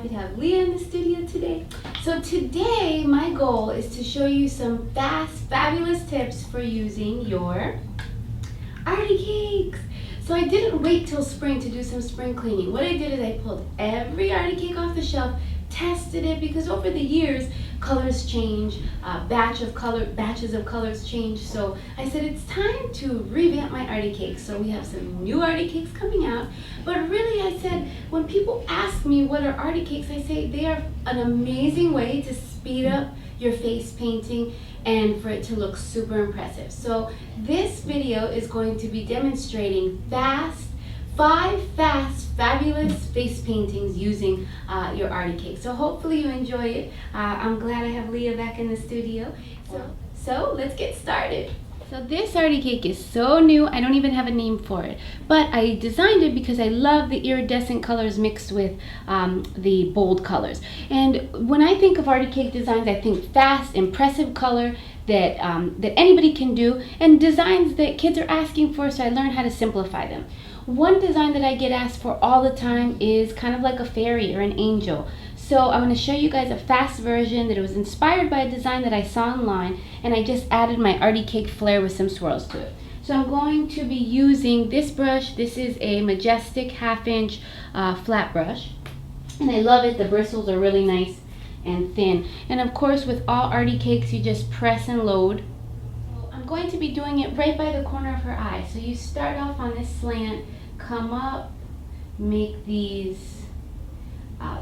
happy to have Leah in the studio today. So today, my goal is to show you some fast, fabulous tips for using your Arty Cakes. So I didn't wait till spring to do some spring cleaning. What I did is I pulled every Arty Cake off the shelf, tested it, because over the years, colors change, batches of colors change. So I said it's time to revamp my Arty Cakes. So we have some new Arty Cakes coming out. But really, I said, when people ask me what are Arty Cakes, I say they are an amazing way to speed up your face painting and for it to look super impressive. So this video is going to be demonstrating five fast, fabulous face paintings using your Arty Cake. So hopefully you enjoy it. I'm glad I have Leah back in the studio. So let's get started. So this Arty Cake is so new, I don't even have a name for it. But I designed it because I love the iridescent colors mixed with the bold colors. And when I think of Arty Cake designs, I think fast, impressive color that anybody can do, and designs that kids are asking for, so I learned how to simplify them. One design that I get asked for all the time is kind of like a fairy or an angel. So I'm going to show you guys a fast version that was inspired by a design that I saw online, and I just added my Arty Cake flair with some swirls to it. So I'm going to be using this brush. This is a Majestic 1/2 inch flat brush, and I love it. The bristles are really nice and thin. And of course, with all Arty Cakes, you just press and load. I'm going to be doing it right by the corner of her eye. So you start off on this slant, come up, make these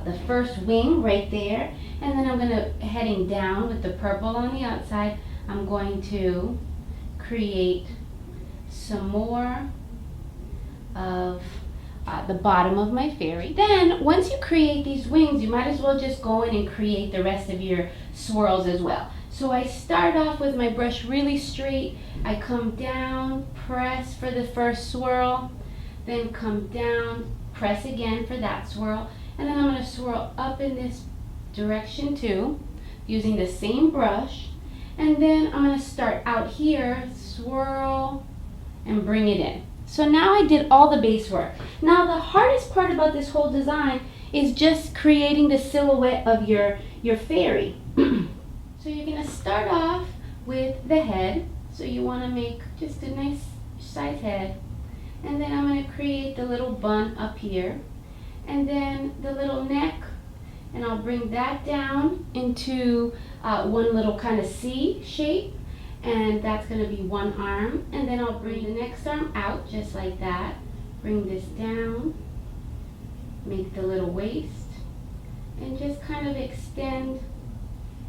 the first wing right there, and then I'm going to, heading down with the purple on the outside, I'm going to create some more of the bottom of my fairy. Then once you create these wings, you might as well just go in and create the rest of your swirls as well. So I start off with my brush really straight, I come down, press for the first swirl, then come down, press again for that swirl, and then I'm going to swirl up in this direction too, using the same brush, and then I'm going to start out here, swirl, and bring it in. So now I did all the base work. Now the hardest part about this whole design is just creating the silhouette of your fairy. So you're going to start off with the head, so you want to make just a nice size head, and then I'm going to create the little bun up here, and then the little neck, and I'll bring that down into one little kind of C shape, and that's going to be one arm, and then I'll bring the next arm out just like that, bring this down, make the little waist, and just kind of extend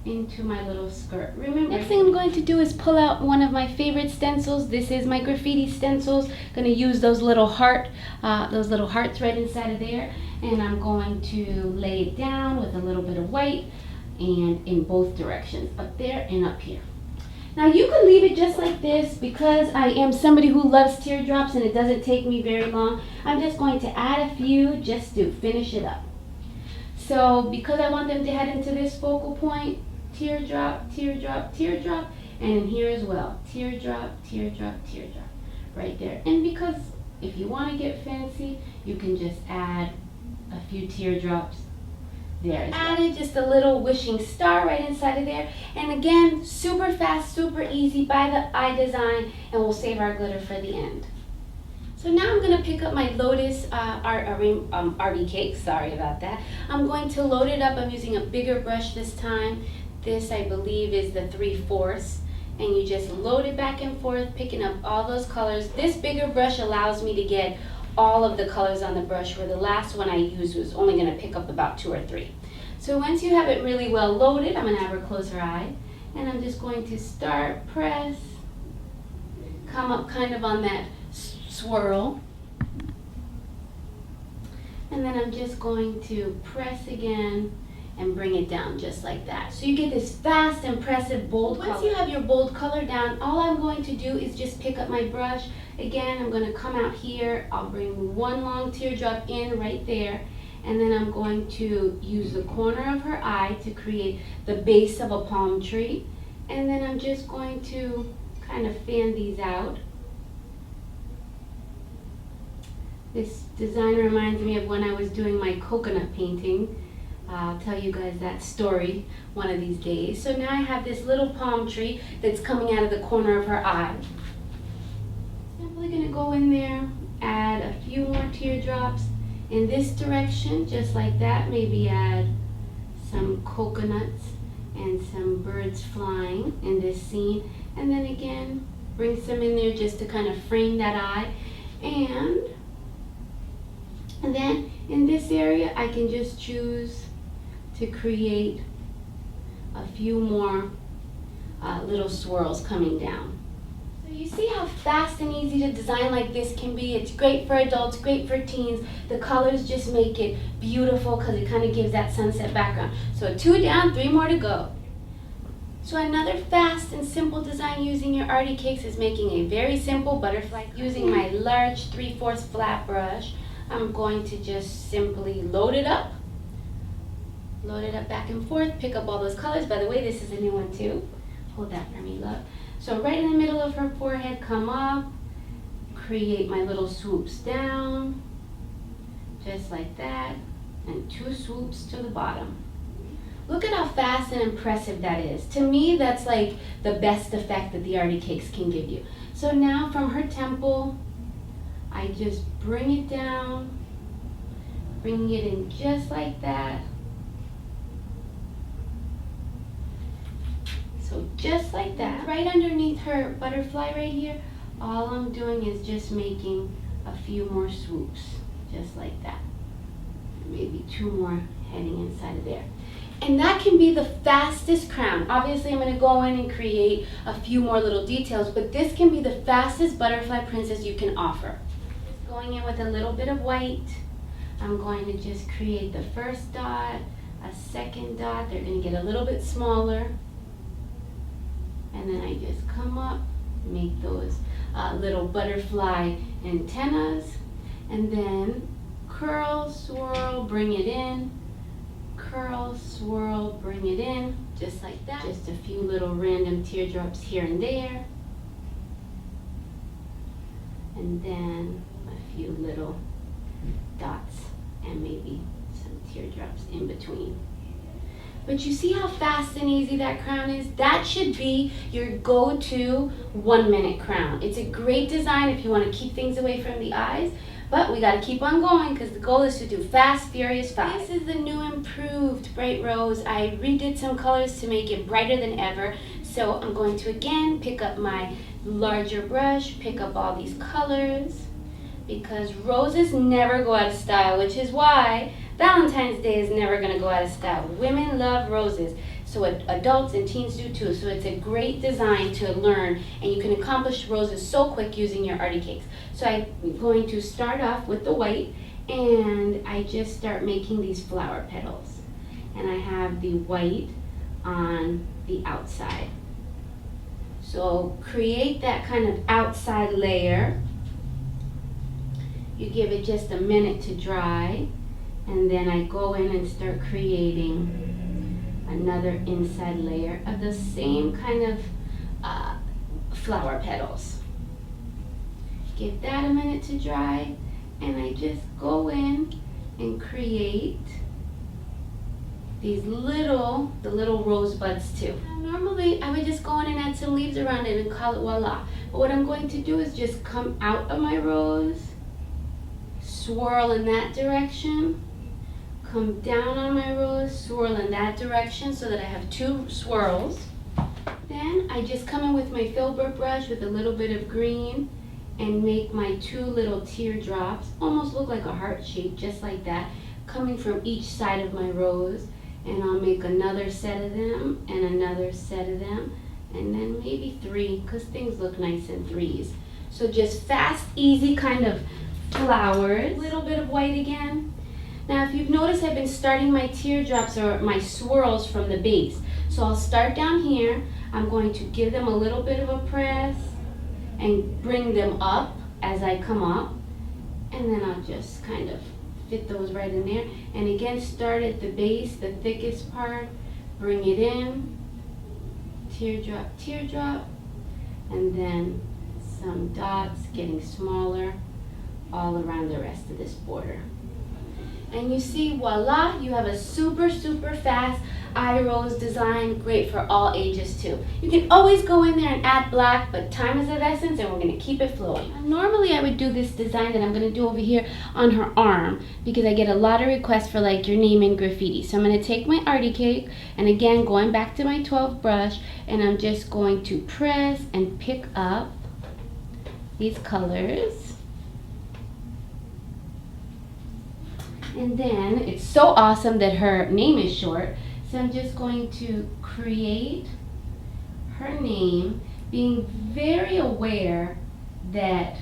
into my little skirt. Remember, next thing I'm going to do is pull out one of my favorite stencils. This is my Graffiti stencils. Going to use those little hearts right inside of there, and I'm going to lay it down with a little bit of white and in both directions, up there and up here. Now you can leave it just like this, because I am somebody who loves teardrops and it doesn't take me very long. I'm just going to add a few just to finish it up. So because I want them to head into this focal point, teardrop, teardrop, teardrop, and in here as well, teardrop, teardrop, teardrop, right there. And because if you want to get fancy, you can just add a few teardrops there as well. Added just a little wishing star right inside of there, and again, super fast, super easy, by the eye design, and we'll save our glitter for the end. So now I'm going to pick up my Lotus Arty Cake, sorry about that. I'm going to load it up. I'm using a bigger brush this time. This, I believe, is the 3/4, and you just load it back and forth, picking up all those colors. This bigger brush allows me to get all of the colors on the brush, where the last one I used was only going to pick up about 2 or 3. So once you have it really well loaded, I'm going to have her close her eye, and I'm just going to start, press, come up kind of on that swirl, and then I'm just going to press again and bring it down just like that. So you get this fast, impressive, bold color. Once you have your bold color down, all I'm going to do is just pick up my brush. Again, I'm going to come out here, I'll bring one long teardrop in right there, and then I'm going to use the corner of her eye to create the base of a palm tree, and then I'm just going to kind of fan these out. This design reminds me of when I was doing my coconut painting. I'll tell you guys that story one of these days. So now I have this little palm tree that's coming out of the corner of her eye. Simply gonna go in there, add a few more teardrops in this direction, just like that. Maybe add some coconuts and some birds flying in this scene. And then again, bring some in there just to kind of frame that eye. And then in this area, I can just choose to create a few more little swirls coming down. So you see how fast and easy to design like this can be. It's great for adults, great for teens. The colors just make it beautiful because it kind of gives that sunset background. So 2 down, 3 more to go. So another fast and simple design using your Arty Cakes is making a very simple butterfly. Using my large 3/4 flat brush, I'm going to just simply load it up back and forth, pick up all those colors. By the way, this is a new one too. Hold that for me, love. So right in the middle of her forehead, come up, create my little swoops down, just like that, and 2 swoops to the bottom. Look at how fast and impressive that is. To me, that's like the best effect that the Arty Cakes can give you. So now from her temple, I just bring it down, bring it in just like that. So just like that, right underneath her butterfly right here, all I'm doing is just making a few more swoops, just like that. Maybe 2 more heading inside of there. And that can be the fastest crown. Obviously, I'm going to go in and create a few more little details, but this can be the fastest butterfly princess you can offer. Just going in with a little bit of white, I'm going to just create the first dot, a second dot. They're going to get a little bit smaller. And then I just come up, make those little butterfly antennas, and then curl, swirl, bring it in, curl, swirl, bring it in, just like that. Just a few little random teardrops here and there, and then a few little dots and maybe some teardrops in between. But you see how fast and easy that crown is? That should be your go-to 1-minute crown. It's a great design if you want to keep things away from the eyes, but we got to keep on going because the goal is to do fast, furious, fast. This is the new improved Bright Rose. I redid some colors to make it brighter than ever. So I'm going to again pick up my larger brush, pick up all these colors, because roses never go out of style, which is why Valentine's Day is never going to go out of style. Women love roses, so adults and teens do too. So it's a great design to learn, and you can accomplish roses so quick using your Arty Cakes. So I'm going to start off with the white, and I just start making these flower petals. And I have the white on the outside. So create that kind of outside layer. You give it just a minute to dry. And then I go in and start creating another inside layer of the same kind of flower petals. Give that a minute to dry, and I just go in and create these the little rosebuds too. Now, normally I would just go in and add some leaves around it and call it voila. But what I'm going to do is just come out of my rose, swirl in that direction, come down on my rose, swirl in that direction so that I have 2 swirls. Then I just come in with my filbert brush with a little bit of green and make my 2 little teardrops, almost look like a heart shape, just like that, coming from each side of my rose. And I'll make another set of them and another set of them, and then maybe 3, because things look nice in 3s. So just fast, easy kind of flowers. A little bit of white again. Now if you've noticed, I've been starting my teardrops or my swirls from the base. So I'll start down here. I'm going to give them a little bit of a press and bring them up as I come up. And then I'll just kind of fit those right in there. And again, start at the base, the thickest part, bring it in, teardrop, teardrop, and then some dots getting smaller all around the rest of this border. And you see, voila, you have a super fast eye rose design, great for all ages too. You can always go in there and add black, but time is of essence and we're gonna keep it flowing. Normally I would do this design that I'm gonna do over here on her arm because I get a lot of requests for like your name in graffiti. So I'm gonna take my Arty Cake, and again, going back to my 12 brush, and I'm just going to press and pick up these colors. And then it's so awesome that her name is short, so I'm just going to create her name, being very aware that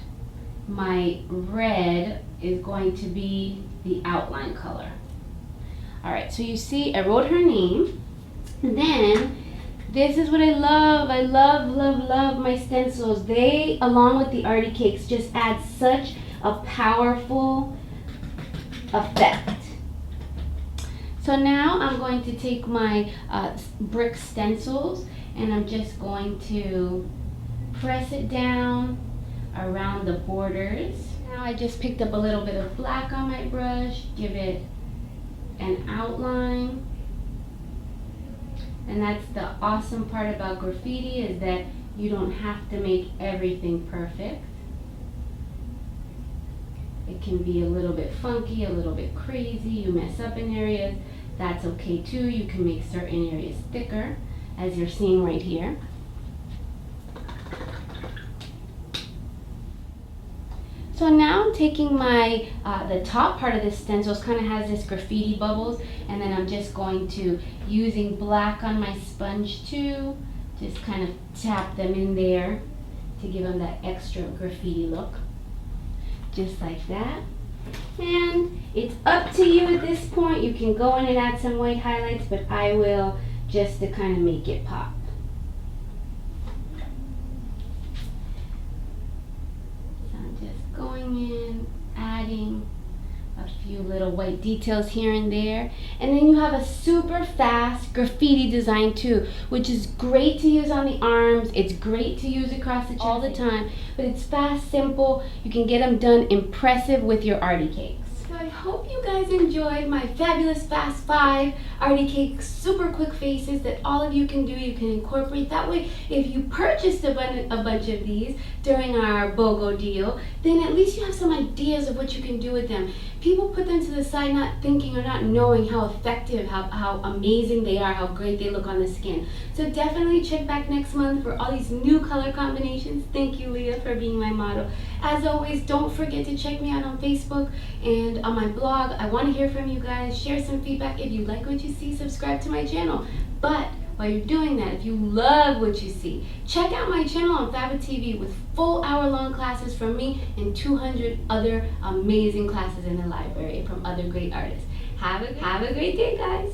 my red is going to be the outline color. All right, so you see I wrote her name, and then this is what I love. I love my stencils. They, along with the Arty Cakes, just add such a powerful effect. So now I'm going to take my brick stencils and I'm just going to press it down around the borders. Now I just picked up a little bit of black on my brush, give it an outline. And that's the awesome part about graffiti, is that you don't have to make everything perfect. It can be a little bit funky, a little bit crazy. You mess up in areas, that's okay too. You can make certain areas thicker, as you're seeing right here. So now I'm taking my, the top part of this stencil kind of has this graffiti bubbles, and then I'm just going to, using black on my sponge too, just kind of tap them in there to give them that extra graffiti look. Just like that. And it's up to you at this point. You can go in and add some white highlights, but I will, just to kind of make it pop. So I'm just going in, adding a few little white details here and there. And then you have a super fast graffiti design too, which is great to use on the arms. It's great to use across the chest all the time, but it's fast, simple. You can get them done impressive with your Arty Cakes. So I hope you guys enjoyed my fabulous fast 5 Arty Cakes super quick faces that all of you can do. You can incorporate that way. If you purchased a bunch of these during our BOGO deal, then at least you have some ideas of what you can do with them. People put them to the side not thinking or not knowing how effective, how amazing they are, how great they look on the skin. So definitely check back next month for all these new color combinations. Thank you, Leah, for being my model. As always, don't forget to check me out on Facebook and on my blog. I want to hear from you guys. Share some feedback. If you like what you see, subscribe to my channel. But while you're doing that, if you love what you see, check out my channel on Fabit TV with full hour-long classes from me and 200 other amazing classes in the library from other great artists. Have a great day, guys.